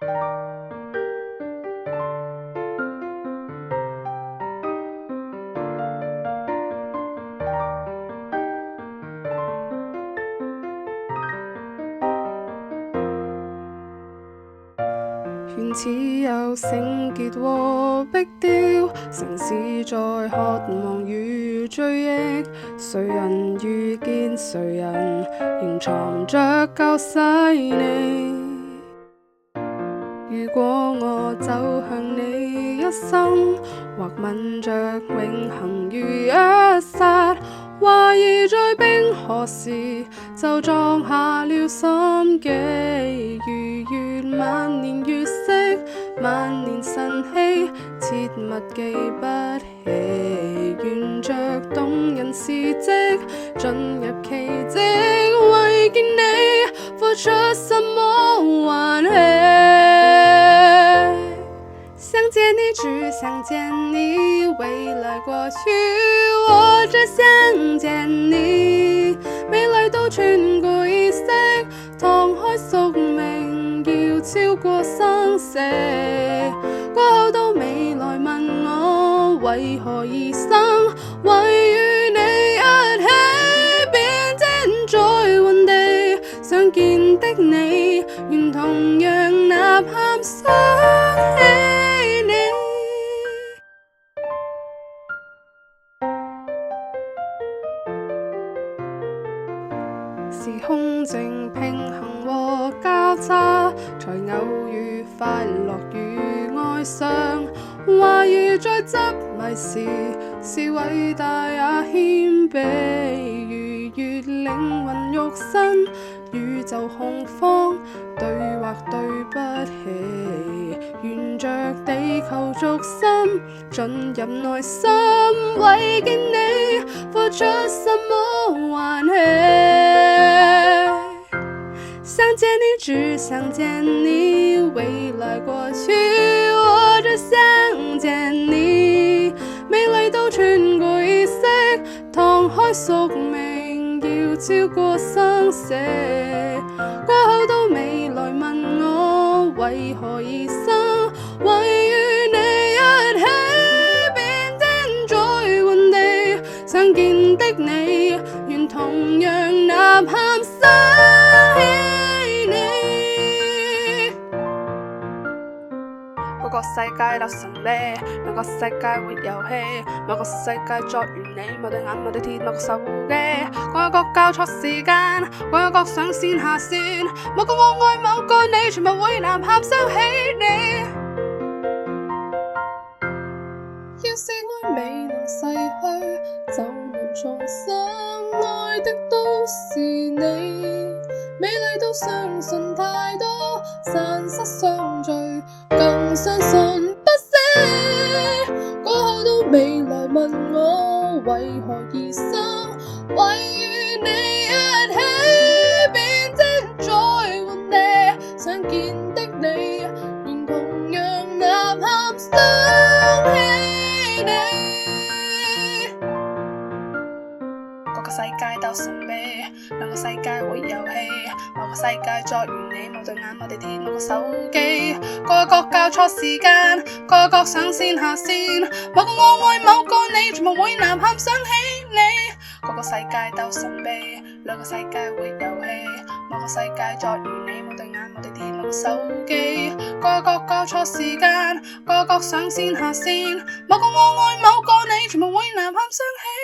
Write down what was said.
原似有聖潔和壁雕，城市在渴望與追憶，誰人遇見誰人，仍藏着舊細膩。如果我走向你一生，或吻着永恆如一剎，懷疑在冰河時就撞下了心機，如月萬年月色，萬年晨曦，切勿記不起，沿着動人事蹟進入奇蹟，為見你付出什麼還氣。想見你，只想見你，未來過去我只想見你，未來都穿過意識，敞開宿命要超過生死，過後都未來問我為何而生，為與你一起變遷在雲地，想見的你願同樣吶喊想起。時空正平衡和交叉，才偶遇快樂與哀傷，懷疑在執迷時是偉大也謙卑，如月靈魂肉身，宇宙洪荒，對或對不起，沿着地球軸心進入內心，為見你付出什麼還氣。想見你，只想見你，未來過去我只想見你，未來都穿過意識，敞開宿命要超過生死，過後都未來問我為何而生，為與你一起變遷在雲地，想見的你願同樣吶喊想起。個世界鬥神秘，兩個世界活遊戲，某個世界作完你，冇對眼冇對鐵，冇個手機，各有各交錯時間，各有各上線下線，某個我愛某個你，全部會吶喊想起你。要是愛未能逝去，就能重生，愛的都是你，美麗都相信太多，散失相聚，更相信不死，過後都未來問我為何而生，為與你一起變遷在雲地，想見的你願同樣吶喊想起你。個世界鬥神秘，兩個世界會遊戲，某個世界作完你，冇對眼冇地鐵冇個手機，各有各交錯時間，各有各上線下線，某個我愛某個你，全部會吶喊想起你。個世界鬥神秘，兩個世界會遊戲，某個世界作完你，冇對眼冇地鐵冇個手機，各有各交錯時間，各有各上線下線，某個我愛某個你，全部會吶喊想起。